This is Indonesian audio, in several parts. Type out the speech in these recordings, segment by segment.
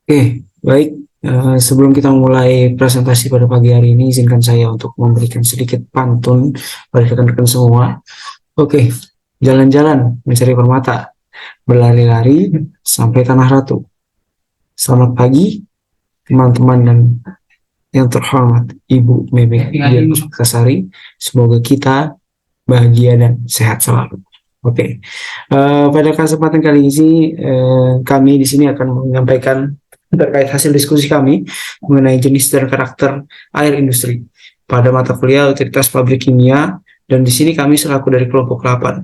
Oke, baik. Sebelum kita mulai presentasi pada pagi hari ini, izinkan saya untuk memberikan sedikit pantun pada rekan-rekan semua. Oke, jalan-jalan mencari permata, berlari-lari sampai tanah ratu. Selamat pagi, teman-teman dan yang terhormat Ibu Meme Dian Puspitasari. Semoga kita bahagia dan sehat selalu. Oke, pada kesempatan kali ini kami di sini akan menyampaikan terkait hasil diskusi kami mengenai jenis dan karakter air industri pada mata kuliah Utilitas Pabrik Kimia, dan di sini kami selaku dari kelompok 8.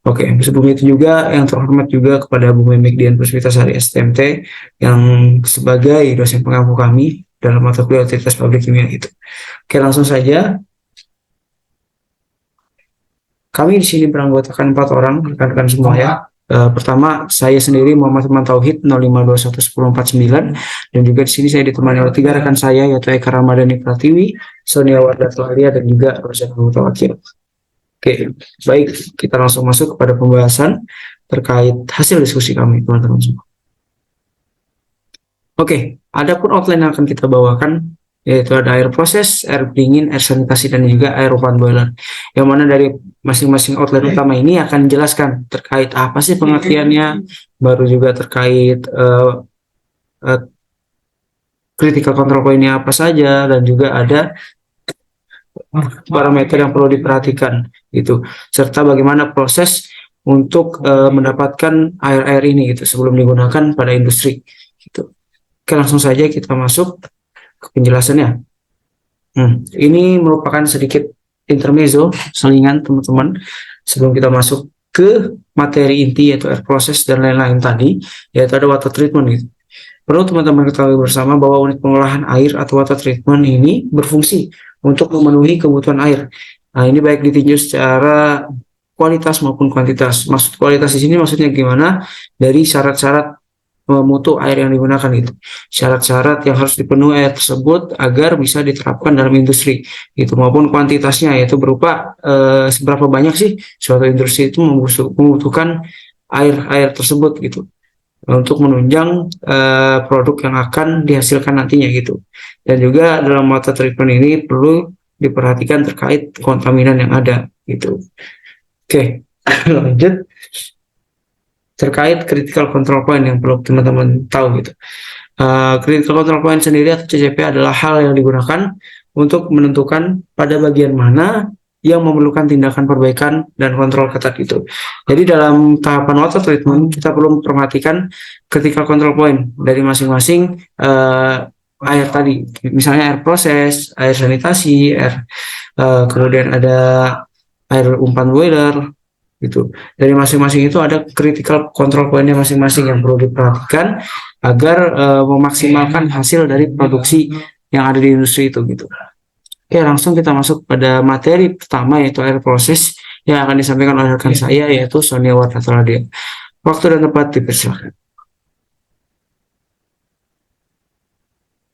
Oke, sebelum itu juga yang terhormat juga kepada Bu Memek Dian Puspitasari STMT yang sebagai dosen pengampu kami dalam mata kuliah Utilitas Pabrik Kimia itu. Oke, langsung saja. Kami di sini beranggotakan 4 orang, rekan-rekan semua ya. Pertama, saya sendiri Muhammad Teman Tauhid 05211049, dan juga di sini saya ditemani oleh 3 rekan saya, yaitu Eka Ramadhani Pratiwi, Sonia Wardah Tulalia, dan juga Rozan Mutawakil. Oke, baik, kita langsung masuk kepada pembahasan terkait hasil diskusi kami, teman-teman semua. Oke, adapun outline yang akan kita bawakan yaitu ada air proses, air dingin, air sanitasi, dan juga air open boiler. Yang mana dari masing-masing outline utama ini akan menjelaskan terkait apa sih pengertiannya, baru juga terkait uh, critical control point-nya apa saja, dan juga ada parameter yang perlu diperhatikan gitu, serta bagaimana proses untuk mendapatkan air-air ini gitu sebelum digunakan pada industri gitu. Oke, langsung saja kita masuk ke penjelasannya. Ini merupakan sedikit intermezzo, selingan teman-teman, sebelum kita masuk ke materi inti yaitu air proses dan lain-lain tadi, yaitu ada water treatment gitu. Perlu teman-teman ketahui bersama bahwa unit pengolahan air atau water treatment ini berfungsi untuk memenuhi kebutuhan air. Nah, ini baik ditinjau secara kualitas maupun kuantitas. Maksud kualitas di sini maksudnya gimana? Dari syarat-syarat mutu air yang digunakan itu. Syarat-syarat yang harus dipenuhi air tersebut agar bisa diterapkan dalam industri itu, maupun kuantitasnya yaitu berupa seberapa banyak sih suatu industri itu membutuhkan air-air tersebut gitu untuk menunjang produk yang akan dihasilkan nantinya gitu. Dan juga dalam water treatment ini perlu diperhatikan terkait kontaminan yang ada gitu. Oke, lanjut terkait critical control point yang perlu teman-teman tahu gitu. Critical control point sendiri atau CCP adalah hal yang digunakan untuk menentukan pada bagian mana yang memerlukan tindakan perbaikan dan kontrol ketat itu. Jadi dalam tahapan water treatment kita perlu memperhatikan critical control point dari masing-masing air tadi. Misalnya air proses, air sanitasi, kemudian ada air umpan boiler gitu. Dari masing-masing itu ada critical control point-nya masing-masing yang perlu diperhatikan agar memaksimalkan hasil dari produksi yang ada di industri itu gitu. Oke, langsung kita masuk pada materi pertama yaitu air proses yang akan disampaikan oleh rekan saya yaitu Sonia Wartatoladia. Waktu dan tempat dipersilakan.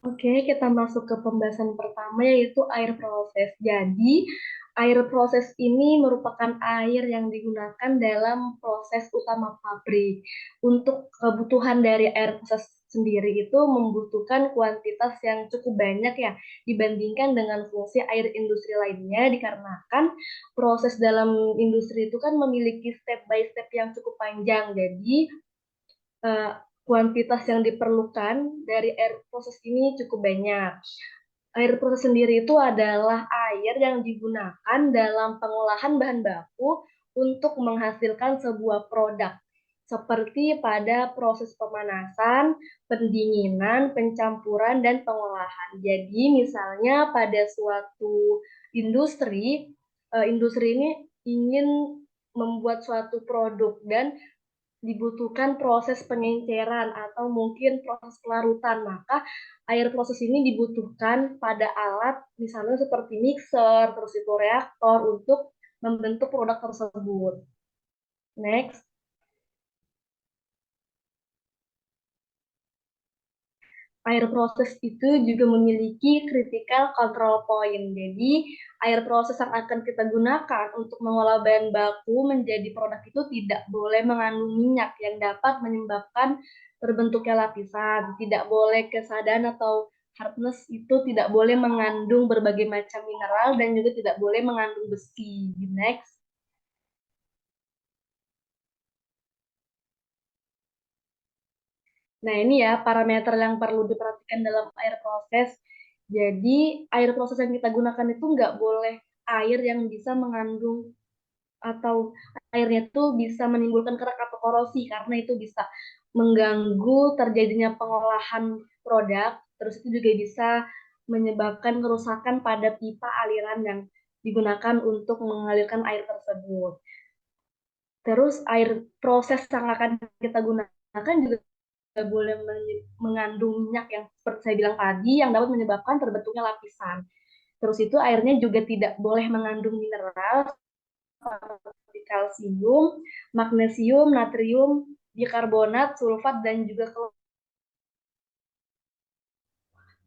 Oke, kita masuk ke pembahasan pertama yaitu air proses. Jadi, air proses ini merupakan air yang digunakan dalam proses utama pabrik. Untuk kebutuhan dari air proses sendiri itu membutuhkan kuantitas yang cukup banyak ya dibandingkan dengan fungsi air industri lainnya, dikarenakan proses dalam industri itu kan memiliki step by step yang cukup panjang. Jadi, eh, kuantitas yang diperlukan dari air proses ini cukup banyak. Air proses sendiri itu adalah air yang digunakan dalam pengolahan bahan baku untuk menghasilkan sebuah produk, seperti pada proses pemanasan, pendinginan, pencampuran, dan pengolahan. Jadi, misalnya pada suatu industri, industri ini ingin membuat suatu produk dan dibutuhkan proses pengenceran atau mungkin proses pelarutan. Maka air proses ini dibutuhkan pada alat misalnya seperti mixer, terus itu reaktor untuk membentuk produk tersebut. Next. air proses itu juga memiliki critical control point. Jadi, air proses yang akan kita gunakan untuk mengolah bahan baku menjadi produk itu tidak boleh mengandung minyak yang dapat menyebabkan terbentuknya lapisan. Tidak boleh kesadan atau hardness itu tidak boleh mengandung berbagai macam mineral dan juga tidak boleh mengandung besi. Next. Nah, ini ya parameter yang perlu diperhatikan dalam air proses. Jadi, air proses yang kita gunakan itu nggak boleh air yang bisa mengandung atau airnya itu bisa menimbulkan kerak atau korosi karena itu bisa mengganggu terjadinya pengolahan produk. Terus itu juga bisa menyebabkan kerusakan pada pipa aliran yang digunakan untuk mengalirkan air tersebut. Terus air proses yang akan kita gunakan juga boleh mengandung minyak yang seperti saya bilang tadi yang dapat menyebabkan terbentuknya lapisan. Terus itu airnya juga tidak boleh mengandung mineral seperti kalsium, magnesium, natrium, bikarbonat, sulfat dan juga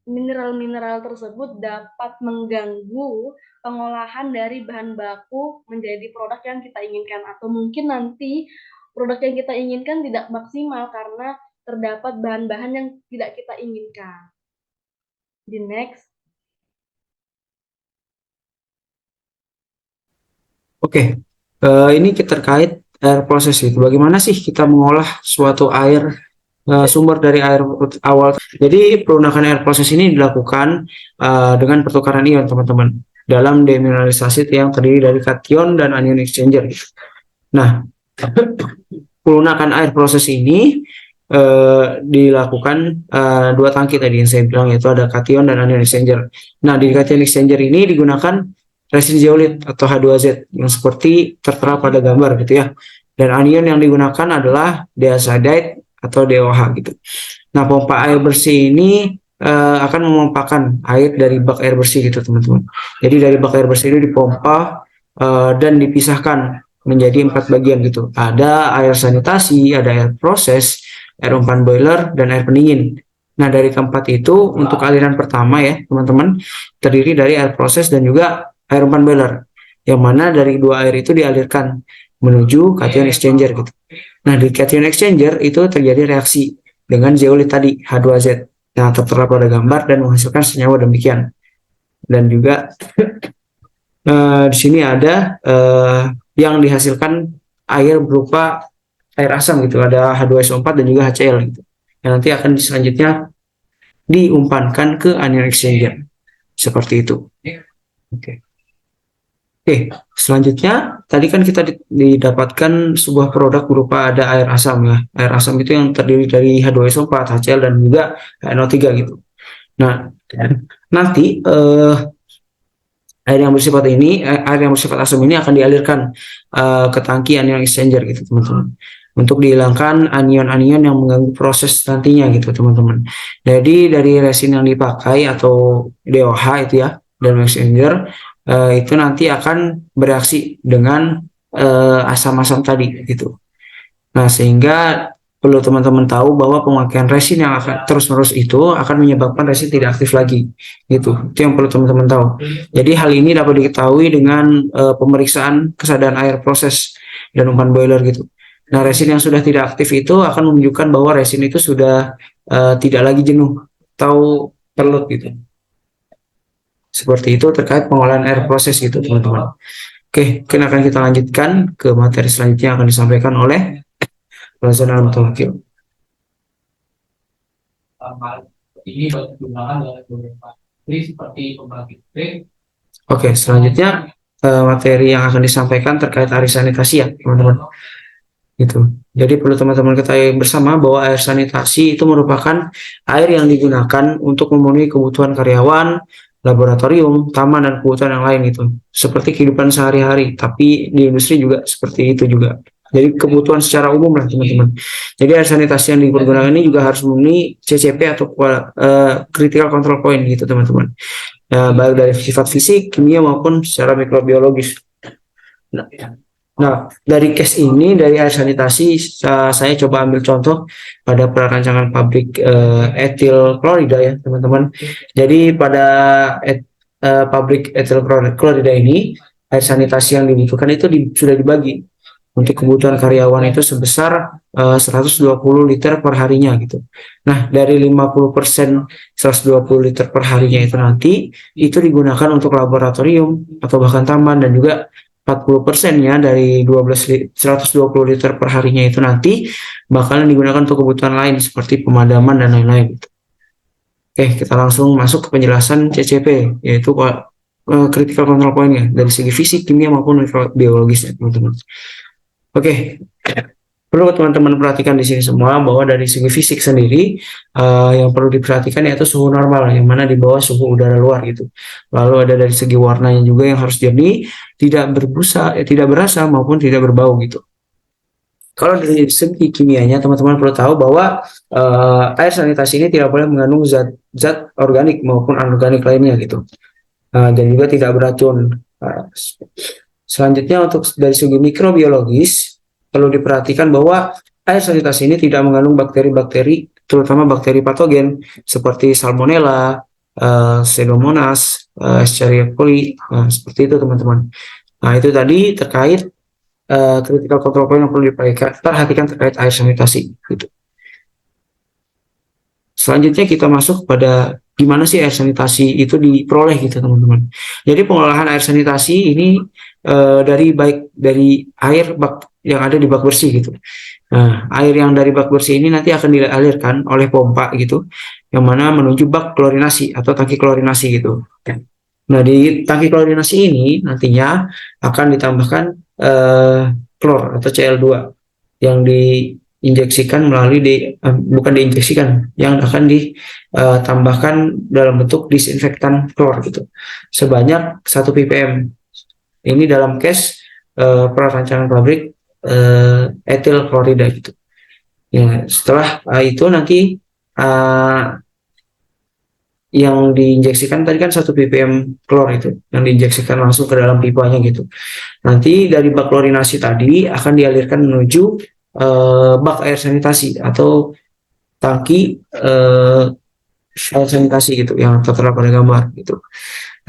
mineral-mineral tersebut dapat mengganggu pengolahan dari bahan baku menjadi produk yang kita inginkan atau mungkin nanti produk yang kita inginkan tidak maksimal karena terdapat bahan-bahan yang tidak kita inginkan. Di next. Oke, ini terkait air proses itu. Bagaimana sih kita mengolah suatu air sumber dari air awal? Jadi pelunakan air proses ini dilakukan dengan pertukaran ion, teman-teman, dalam demineralisasi yang terdiri dari kation dan anion exchanger. Nah, pelunakan air proses ini dilakukan dua tangki tadi yang saya bilang, yaitu ada kation dan anion exchanger. Nah, di kation exchanger ini digunakan resin zeolit atau H2Z yang seperti tertera pada gambar gitu ya. Dan anion yang digunakan adalah diazidite atau DOH gitu. Nah, pompa air bersih ini akan memompakan air dari bak air bersih gitu, teman-teman. Jadi dari bak air bersih itu dipompa dan dipisahkan menjadi 4 bagian gitu. Ada air sanitasi, ada air proses, air umpan boiler, dan air pendingin. Nah, dari keempat itu untuk aliran pertama ya, teman-teman, terdiri dari air proses dan juga air umpan boiler. Yang mana dari dua air itu dialirkan menuju cation exchanger gitu. Nah, di cation exchanger itu terjadi reaksi dengan zeolit tadi, H2Z, yang tertera pada gambar dan menghasilkan senyawa demikian. Dan juga di sini ada yang dihasilkan air berupa air asam gitu, ada H2SO4 dan juga HCl gitu. Yang nanti akan selanjutnya diumpankan ke anion exchanger. Seperti itu. Oke. Oke, selanjutnya tadi kan kita didapatkan sebuah produk berupa ada air asam ya. Air asam itu yang terdiri dari H2SO4, HCl dan juga NO3 gitu. Nah, nanti air yang bersifat asam ini akan dialirkan ke tangki anion exchanger gitu, teman-teman. Untuk dihilangkan anion-anion yang mengganggu proses nantinya gitu, teman-teman. Jadi dari resin yang dipakai atau DOH itu ya, dan exchanger itu nanti akan bereaksi dengan asam-asam tadi gitu. Nah, sehingga perlu teman-teman tahu bahwa pemakaian resin yang akan terus-menerus itu akan menyebabkan resin tidak aktif lagi gitu. Itu yang perlu teman-teman tahu. Jadi hal ini dapat diketahui dengan pemeriksaan kesadaran air proses dan umpan boiler gitu. Nah, resin yang sudah tidak aktif itu akan menunjukkan bahwa resin itu sudah tidak lagi jenuh atau kelut gitu. Seperti itu terkait pengolahan air proses gitu, teman-teman. Oke, akan kita lanjutkan ke materi selanjutnya yang akan disampaikan oleh Lazana Al-Mutawakil. Ini digunakan dalam beberapa seperti pembangkit listrik. Oke, selanjutnya materi yang akan disampaikan terkait air sanitasi ya, teman-teman. Gitu. Jadi perlu teman-teman ketahui bersama bahwa air sanitasi itu merupakan air yang digunakan untuk memenuhi kebutuhan karyawan, laboratorium, taman, dan kebutuhan yang lain gitu. Seperti kehidupan sehari-hari, tapi di industri juga seperti itu juga. Jadi kebutuhan secara umum lah, teman-teman. Jadi air sanitasi yang dipergunakan ini juga harus memenuhi CCP atau critical control point gitu, teman-teman. Baik dari sifat fisik, kimia maupun secara mikrobiologis. Nah, Nah, dari case ini, dari air sanitasi, saya coba ambil contoh pada perancangan pabrik etil klorida ya, teman-teman. Jadi pada pabrik etil klorida ini, air sanitasi yang dibutuhkan itu sudah dibagi untuk kebutuhan karyawan itu sebesar 120 liter per harinya gitu. Nah, dari 50% 120 liter per harinya itu nanti itu digunakan untuk laboratorium atau bahkan taman, dan juga 40%-nya dari 120 liter per harinya itu nanti bakalan digunakan untuk kebutuhan lain seperti pemadaman dan lain-lain gitu. Oke, kita langsung masuk ke penjelasan CCP, yaitu critical control point ya, dari segi fisik, kimia maupun mikrobiologis ya, teman-teman. Oke, perlu teman-teman perhatikan di sini semua bahwa dari segi fisik sendiri yang perlu diperhatikan yaitu suhu normal yang mana di bawah suhu udara luar gitu. Lalu ada dari segi warnanya juga yang harus jernih, tidak berbusa, tidak berasa maupun tidak berbau gitu. Kalau dari segi kimianya, teman-teman perlu tahu bahwa air sanitasi ini tidak boleh mengandung zat organik maupun anorganik lainnya gitu. Dan juga tidak beracun. Selanjutnya untuk dari segi mikrobiologis perlu diperhatikan bahwa air sanitasi ini tidak mengandung bakteri-bakteri, terutama bakteri patogen seperti Salmonella, Pseudomonas, Escherichia coli, seperti itu teman-teman. Nah itu tadi terkait critical control point yang perlu diperhatikan terkait air sanitasi. Gitu. Selanjutnya kita masuk pada gimana sih air sanitasi itu diperoleh gitu teman-teman. Jadi pengolahan air sanitasi ini dari air bak yang ada di bak bersih gitu. Nah, air yang dari bak bersih ini nanti akan dialirkan oleh pompa gitu, yang mana menuju bak klorinasi atau tangki klorinasi gitu. Nah, di tangki klorinasi ini nantinya akan ditambahkan klor atau Cl2 yang diinjeksikan melalui bukan diinjeksikan, yang akan ditambahkan dalam bentuk disinfektan klor gitu sebanyak 1 ppm. Ini dalam case perancangan pabrik etil klorida gitu. Ya, setelah itu nanti uh, yang diinjeksikan tadi kan 1 ppm klor itu yang diinjeksikan langsung ke dalam pipanya gitu. Nanti dari bak klorinasi tadi akan dialirkan menuju bak air sanitasi atau tangki air sanitasi gitu yang tertera pada gambar gitu.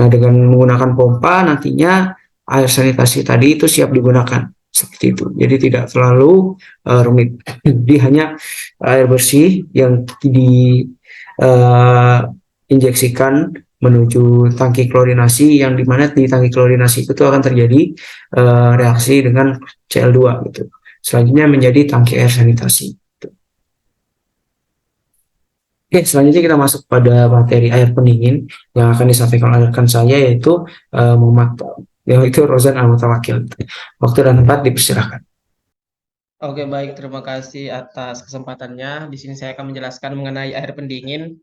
Nah, dengan menggunakan pompa nantinya air sanitasi tadi itu siap digunakan seperti itu. Jadi tidak terlalu rumit. Jadi hanya air bersih yang diinjeksikan menuju tangki klorinasi, yang dimana di tangki klorinasi itu akan terjadi reaksi dengan Cl2 gitu. Selanjutnya menjadi tangki air sanitasi. Oke, selanjutnya kita masuk pada materi air pendingin yang akan disampaikan oleh rekan saya, yaitu yaitu Rozan Al-Mutawakil. Waktu dan tempat dipersilahkan. Oke, baik. Terima kasih atas kesempatannya. Di sini saya akan menjelaskan mengenai air pendingin.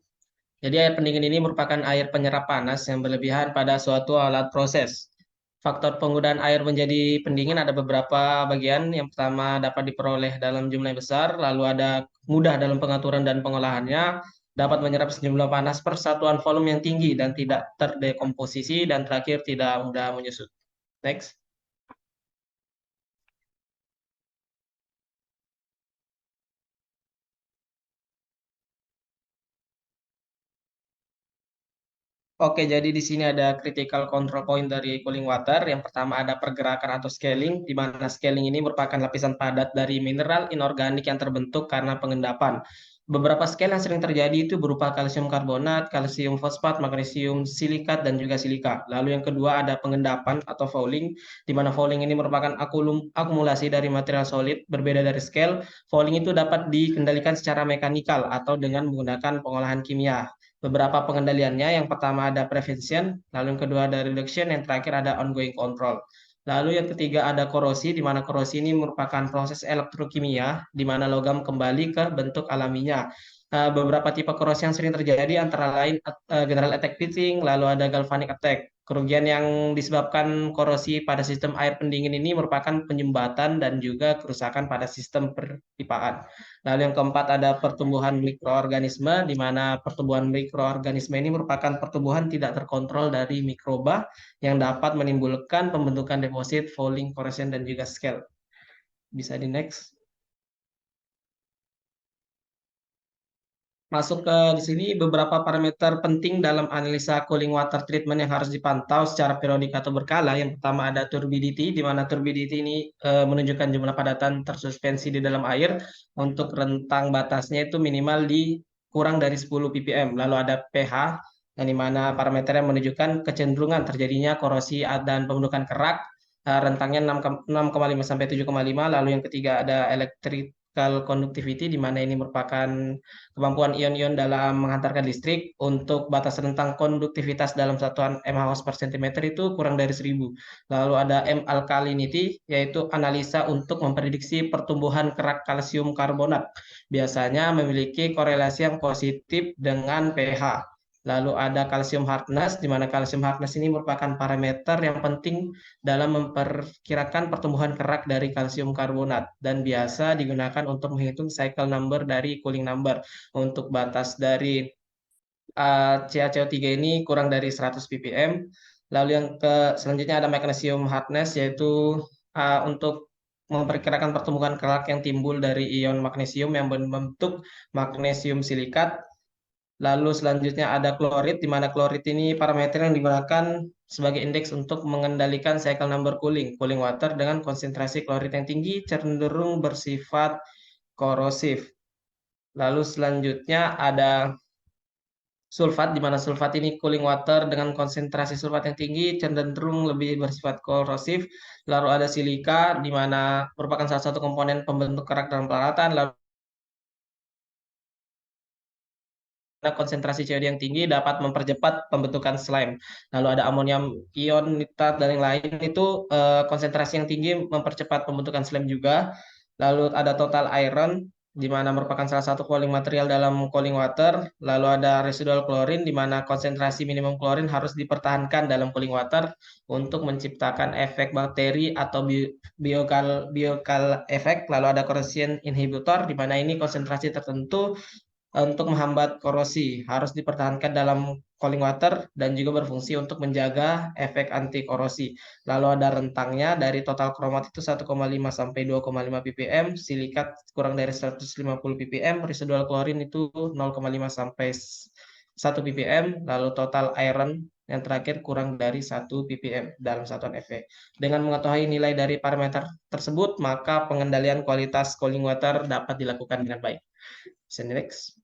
Jadi air pendingin ini merupakan air penyerap panas yang berlebihan pada suatu alat proses. Faktor penggunaan air menjadi pendingin ada beberapa bagian. Yang pertama dapat diperoleh dalam jumlah yang besar, lalu ada mudah dalam pengaturan dan pengolahannya, dapat menyerap sejumlah panas per satuan volume yang tinggi dan tidak terdekomposisi, dan terakhir tidak mudah menyusut. Next. Oke, jadi di sini ada critical control point dari cooling water. Yang pertama ada pergerakan atau scaling, di mana scaling ini merupakan lapisan padat dari mineral inorganik yang terbentuk karena pengendapan. Beberapa scale yang sering terjadi itu berupa kalsium karbonat, kalsium fosfat, magnesium silikat, dan juga silika. Lalu yang kedua ada pengendapan atau fouling, di mana fouling ini merupakan akumulasi dari material solid. Berbeda dari scale, fouling itu dapat dikendalikan secara mekanikal atau dengan menggunakan pengolahan kimia. Beberapa pengendaliannya, yang pertama ada prevention, lalu yang kedua ada reduction, yang terakhir ada ongoing control. Lalu yang ketiga ada korosi, di mana korosi ini merupakan proses elektrokimia, di mana logam kembali ke bentuk alaminya. Beberapa tipe korosi yang sering terjadi antara lain general attack pitting, lalu ada galvanic attack. Kerugian yang disebabkan korosi pada sistem air pendingin ini merupakan penyumbatan dan juga kerusakan pada sistem perpipaan. Lalu yang keempat ada pertumbuhan mikroorganisme, di mana pertumbuhan mikroorganisme ini merupakan pertumbuhan tidak terkontrol dari mikroba yang dapat menimbulkan pembentukan deposit, fouling, corrosion, dan juga scale. Bisa di next. Masuk ke di sini beberapa parameter penting dalam analisa cooling water treatment yang harus dipantau secara periodik atau berkala. Yang pertama ada turbidity, di mana turbidity ini menunjukkan jumlah padatan tersuspensi di dalam air. Untuk rentang batasnya itu minimal di kurang dari 10 ppm. Lalu ada pH, yang di mana parameternya menunjukkan kecenderungan terjadinya korosi dan pembentukan kerak. Rentangnya 6,5 sampai 7,5. Lalu yang ketiga ada electrical conductivity, di mana ini merupakan kemampuan ion-ion dalam menghantarkan listrik. Untuk batas rentang konduktivitas dalam satuan mH per cm itu kurang dari 1000. Lalu ada M alkalinity, yaitu analisa untuk memprediksi pertumbuhan kerak kalsium karbonat. Biasanya memiliki korelasi yang positif dengan pH. Lalu ada calcium hardness, di mana calcium hardness ini merupakan parameter yang penting dalam memperkirakan pertumbuhan kerak dari kalsium karbonat dan biasa digunakan untuk menghitung cycle number dari cooling number. Untuk batas dari CaCO3 ini kurang dari 100 ppm. Lalu yang selanjutnya ada magnesium hardness, yaitu untuk memperkirakan pertumbuhan kerak yang timbul dari ion magnesium yang membentuk magnesium silikat. Lalu selanjutnya ada klorid, di mana klorid ini parameter yang digunakan sebagai indeks untuk mengendalikan cycle number cooling water dengan konsentrasi klorid yang tinggi cenderung bersifat korosif. Lalu selanjutnya ada sulfat, di mana sulfat ini cooling water dengan konsentrasi sulfat yang tinggi cenderung lebih bersifat korosif. Lalu ada silika, di mana merupakan salah satu komponen pembentuk kerak dalam peralatan. Lalu konsentrasi CO2 yang tinggi dapat mempercepat pembentukan slime. Lalu ada amonium ion, nitrat, dan yang lain itu konsentrasi yang tinggi mempercepat pembentukan slime juga. Lalu ada total iron, di mana merupakan salah satu cooling material dalam cooling water. Lalu ada residual klorin, di mana konsentrasi minimum klorin harus dipertahankan dalam cooling water untuk menciptakan efek bakteri atau biokal efek. Lalu ada corrosion inhibitor, di mana ini konsentrasi tertentu untuk menghambat korosi harus dipertahankan dalam cooling water dan juga berfungsi untuk menjaga efek anti korosi. Lalu ada rentangnya dari total kromat itu 1,5 sampai 2,5 ppm, silikat kurang dari 150 ppm, residual klorin itu 0,5 sampai 1 ppm, lalu total iron yang terakhir kurang dari 1 ppm dalam satuan EV. Dengan mengetahui nilai dari parameter tersebut, maka pengendalian kualitas cooling water dapat dilakukan dengan baik. Next.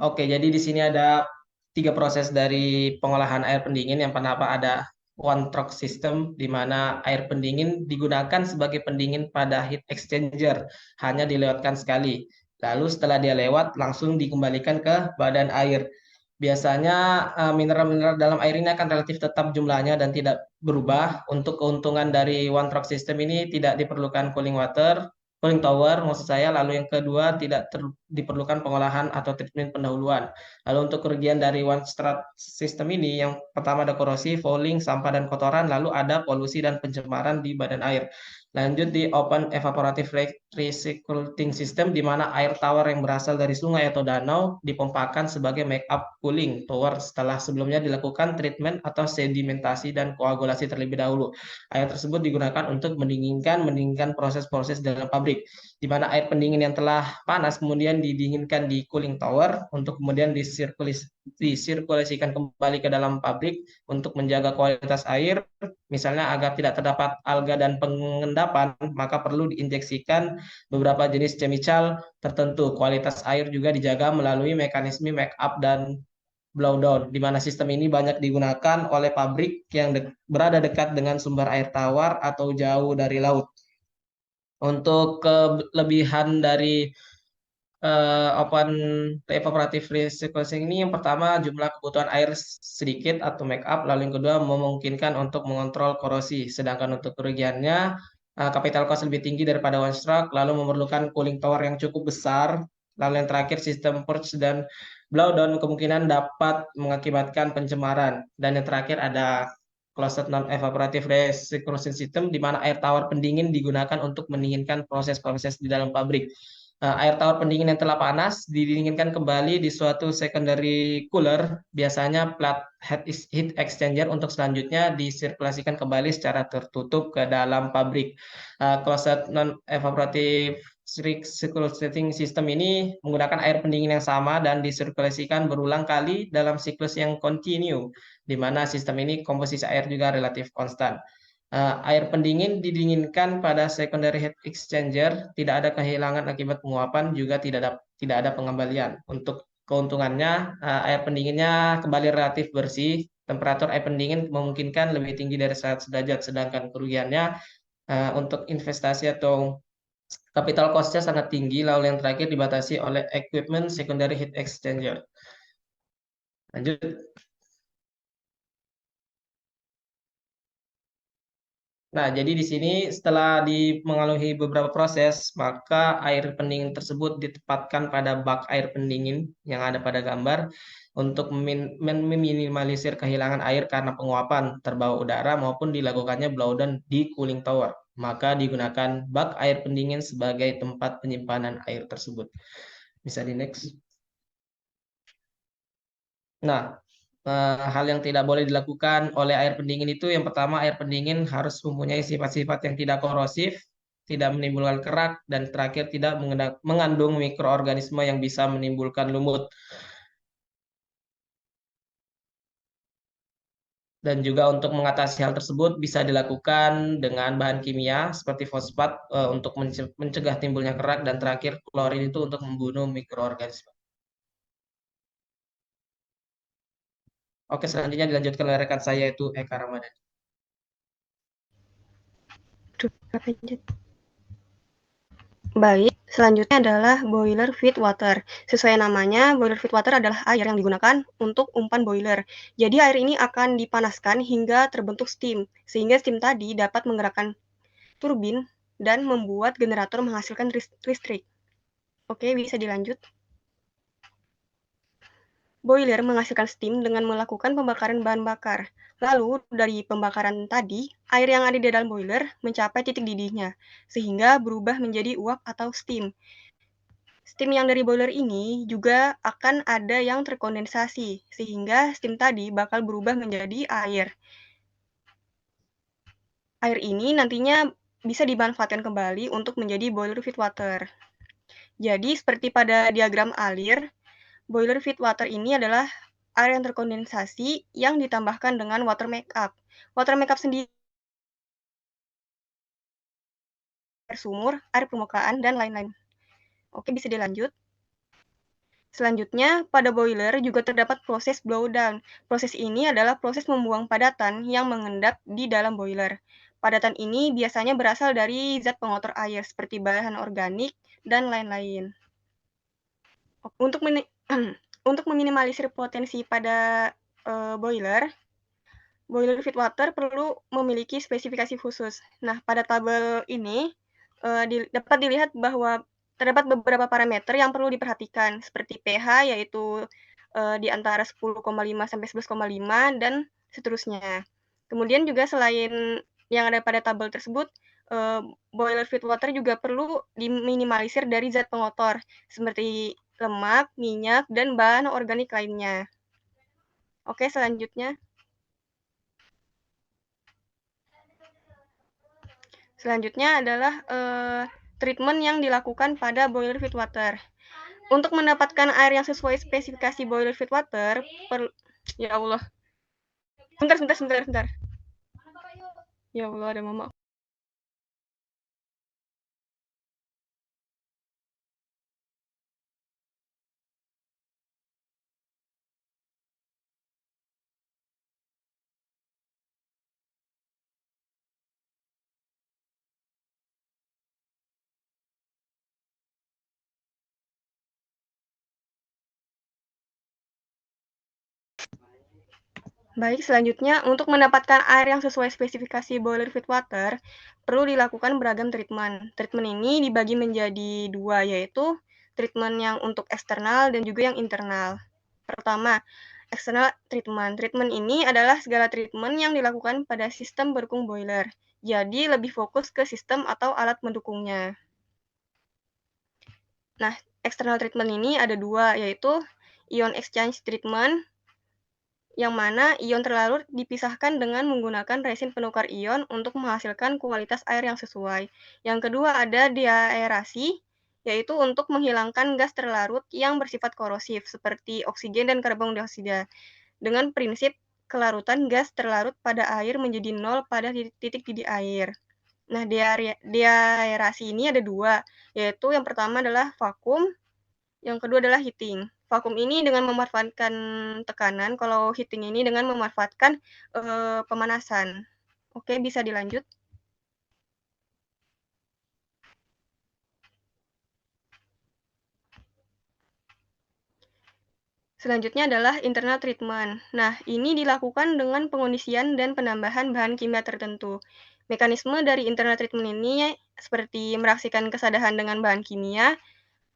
Oke, jadi di sini ada 3 proses dari pengolahan air pendingin. Yang pertama ada one stroke system, di mana air pendingin digunakan sebagai pendingin pada heat exchanger, hanya dilewatkan sekali. Lalu setelah dia lewat, langsung dikembalikan ke badan air. Biasanya mineral-mineral dalam air ini akan relatif tetap jumlahnya dan tidak berubah. Untuk keuntungan dari one stroke system ini tidak diperlukan cooling tower maksud saya. Lalu yang kedua tidak diperlukan pengolahan atau treatment pendahuluan. Lalu untuk kerugian dari one stroke system ini, yang pertama ada korosi, fouling, sampah dan kotoran, lalu ada polusi dan pencemaran di badan air. Lanjut di open evaporative recycling system, di mana air tawar yang berasal dari sungai atau danau dipompakan sebagai make up cooling tower setelah sebelumnya dilakukan treatment atau sedimentasi dan koagulasi terlebih dahulu. Air tersebut digunakan untuk mendinginkan proses-proses dalam pabrik, di mana air pendingin yang telah panas kemudian didinginkan di cooling tower untuk kemudian disirkulasikan kembali ke dalam pabrik untuk menjaga kualitas air. Misalnya agar tidak terdapat alga dan pengendapan, maka perlu diinjeksikan beberapa jenis chemical tertentu. Kualitas air juga dijaga melalui mekanisme make up dan blow down, di mana sistem ini banyak digunakan oleh pabrik yang berada dekat dengan sumber air tawar atau jauh dari laut. Untuk kelebihan dari open evaporative recycling ini, yang pertama jumlah kebutuhan air sedikit atau make up, lalu yang kedua memungkinkan untuk mengontrol korosi. Sedangkan untuk kerugiannya, capital cost lebih tinggi daripada one stroke, lalu memerlukan cooling tower yang cukup besar, Lalu yang terakhir sistem purge dan blowdown kemungkinan dapat mengakibatkan pencemaran. Dan yang terakhir ada closed non-evaporative recirculation system, di mana air tawar pendingin digunakan untuk mendinginkan proses-proses di dalam pabrik. Air tawar pendingin yang telah panas didinginkan kembali di suatu secondary cooler, biasanya flat heat exchanger, untuk selanjutnya disirkulasikan kembali secara tertutup ke dalam pabrik. Closed non-evaporative recirculating system ini menggunakan air pendingin yang sama dan disirkulasikan berulang kali dalam siklus yang kontinu, di mana sistem ini komposisi air juga relatif konstan. Air pendingin didinginkan pada secondary heat exchanger, tidak ada kehilangan akibat penguapan, juga tidak ada pengembalian. Untuk keuntungannya, air pendinginnya kembali relatif bersih, temperatur air pendingin memungkinkan lebih tinggi dari 100 derajat, sedangkan kerugiannya untuk investasi atau capital cost-nya sangat tinggi, lalu yang terakhir dibatasi oleh equipment secondary heat exchanger. Lanjut. Nah, jadi di sini setelah mengalami beberapa proses, maka air pendingin tersebut ditempatkan pada bak air pendingin yang ada pada gambar untuk meminimalisir kehilangan air karena penguapan, terbawa udara, maupun dilakukannya blowdown di cooling tower. Maka digunakan bak air pendingin sebagai tempat penyimpanan air tersebut. Bisa di next. Nah, hal yang tidak boleh dilakukan oleh air pendingin itu, yang pertama, air pendingin harus mempunyai sifat-sifat yang tidak korosif, tidak menimbulkan kerak, dan terakhir tidak mengandung mikroorganisme yang bisa menimbulkan lumut. Dan juga untuk mengatasi hal tersebut bisa dilakukan dengan bahan kimia seperti fosfat untuk mencegah timbulnya kerak, dan terakhir klorin itu untuk membunuh mikroorganisme. Oke, selanjutnya dilanjutkan oleh rekan saya, yaitu Eka Ramadhani. Baik, selanjutnya adalah boiler feed water. Sesuai namanya, boiler feed water adalah air yang digunakan untuk umpan boiler. Jadi air ini akan dipanaskan hingga terbentuk steam, sehingga steam tadi dapat menggerakkan turbin dan membuat generator menghasilkan listrik. Oke, bisa dilanjut. Boiler menghasilkan steam dengan melakukan pembakaran bahan bakar. Lalu, dari pembakaran tadi, air yang ada di dalam boiler mencapai titik didihnya, sehingga berubah menjadi uap atau steam. Steam yang dari boiler ini juga akan ada yang terkondensasi, sehingga steam tadi bakal berubah menjadi air. Air ini nantinya bisa dimanfaatkan kembali untuk menjadi boiler feed water. Jadi, seperti pada diagram alir, boiler feed water ini adalah air yang terkondensasi yang ditambahkan dengan water makeup. Water makeup sendiri air sumur, air permukaan, dan lain-lain. Oke, bisa dilanjut. Selanjutnya, pada boiler juga terdapat proses blowdown. Proses ini adalah proses membuang padatan yang mengendap di dalam boiler. Padatan ini biasanya berasal dari zat pengotor air seperti bahan organik dan lain-lain. Untuk meminimalisir potensi pada boiler feed water perlu memiliki spesifikasi khusus. Nah, pada tabel ini dapat dilihat bahwa terdapat beberapa parameter yang perlu diperhatikan, seperti pH, yaitu di antara 10,5 sampai 11,5 dan seterusnya. Kemudian juga selain yang ada pada tabel tersebut, boiler feed water juga perlu diminimalisir dari zat pengotor seperti lemak, minyak, dan bahan organik lainnya. Oke, selanjutnya. Selanjutnya adalah treatment yang dilakukan pada boiler feed water. Untuk mendapatkan air yang sesuai spesifikasi boiler feed water, ya Allah. Bentar. Ya Allah, ada mama. Baik, selanjutnya untuk mendapatkan air yang sesuai spesifikasi boiler feed water, perlu dilakukan beragam treatment. Treatment ini dibagi menjadi dua, yaitu treatment yang untuk eksternal dan juga yang internal. Pertama, external treatment. Treatment ini adalah segala treatment yang dilakukan pada sistem pendukung boiler. Jadi lebih fokus ke sistem atau alat mendukungnya. Nah, external treatment ini ada dua, yaitu ion exchange treatment, yang mana ion terlarut dipisahkan dengan menggunakan resin penukar ion untuk menghasilkan kualitas air yang sesuai. Yang kedua ada deaerasi, yaitu untuk menghilangkan gas terlarut yang bersifat korosif seperti oksigen dan karbon dioksida dengan prinsip kelarutan gas terlarut pada air menjadi nol pada titik didih air. Nah, deaerasi ini ada dua, yaitu yang pertama adalah vakum, yang kedua adalah heating. Vakum ini dengan memanfaatkan tekanan, kalau heating ini dengan memanfaatkan pemanasan. Oke, bisa dilanjut. Selanjutnya adalah internal treatment. Nah, ini dilakukan dengan pengondisian dan penambahan bahan kimia tertentu. Mekanisme dari internal treatment ini seperti mereaksikan kesadahan dengan bahan kimia,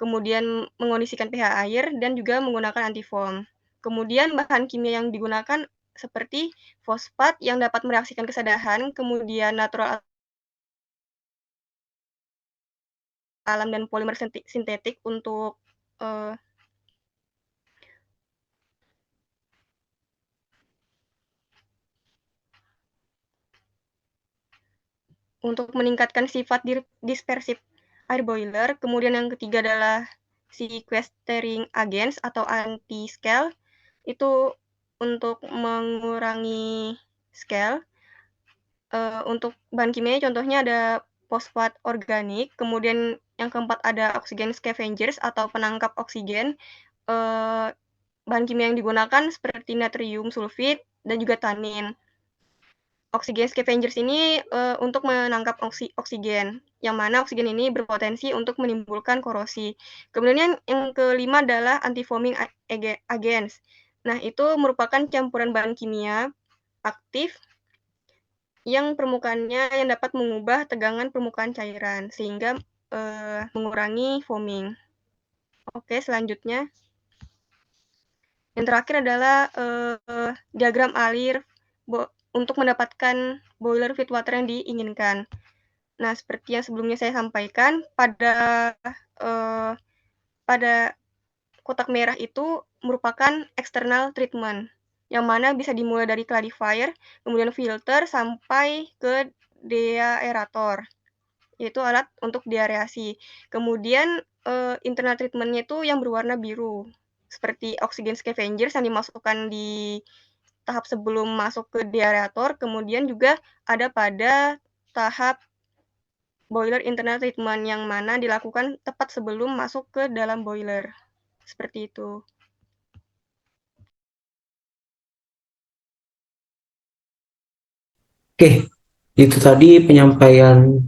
kemudian mengondisikan pH air, dan juga menggunakan antifoam. Kemudian bahan kimia yang digunakan seperti fosfat yang dapat mereaksikan kesadahan, kemudian natural alam dan polimer sintetik untuk meningkatkan sifat dispersif air boiler. Kemudian yang ketiga adalah sequestering agents atau anti-scale, itu untuk mengurangi scale. Untuk bahan kimia contohnya ada fosfat organik, kemudian yang keempat ada oksigen scavengers atau penangkap oksigen. Bahan kimia yang digunakan seperti natrium sulfit dan juga tanin. Oksigen scavengers ini untuk menangkap oksigen, yang mana oksigen ini berpotensi untuk menimbulkan korosi. Kemudian yang kelima adalah anti-foaming agents. Nah, itu merupakan campuran bahan kimia aktif yang permukaannya yang dapat mengubah tegangan permukaan cairan sehingga mengurangi foaming. Oke, selanjutnya. Yang terakhir adalah diagram alir untuk mendapatkan boiler feed water yang diinginkan. Nah, seperti yang sebelumnya saya sampaikan, pada kotak merah itu merupakan external treatment, yang mana bisa dimulai dari clarifier, kemudian filter, sampai ke deaerator, yaitu alat untuk deaerasi. Kemudian internal treatment-nya itu yang berwarna biru, seperti oksigen scavengers yang dimasukkan di tahap sebelum masuk ke deaerator, kemudian juga ada pada tahap boiler internal treatment yang mana dilakukan tepat sebelum masuk ke dalam boiler. Seperti itu. Oke, itu tadi penyampaian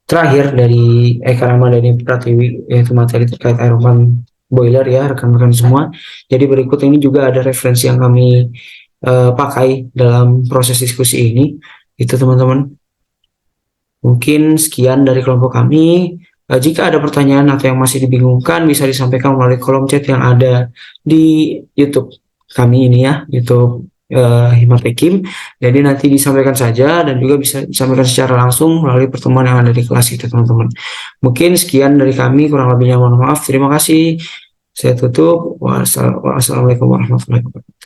terakhir dari Eka Ramadhani Pratiwi, yaitu materi terkait aeropan boiler ya rekan-rekan semua. Jadi berikut ini juga ada referensi yang kami pakai dalam proses diskusi ini. Itu teman-teman. Mungkin sekian dari kelompok kami. Jika ada pertanyaan atau yang masih dibingungkan, bisa disampaikan melalui kolom chat yang ada di YouTube kami ini ya, YouTube Himmat Ekim. Jadi nanti disampaikan saja dan juga bisa disampaikan secara langsung melalui pertemuan yang ada di kelas itu teman-teman. Mungkin sekian dari kami, kurang lebihnya mohon maaf. Terima kasih. Saya tutup. Wassalamualaikum warahmatullahi wabarakatuh.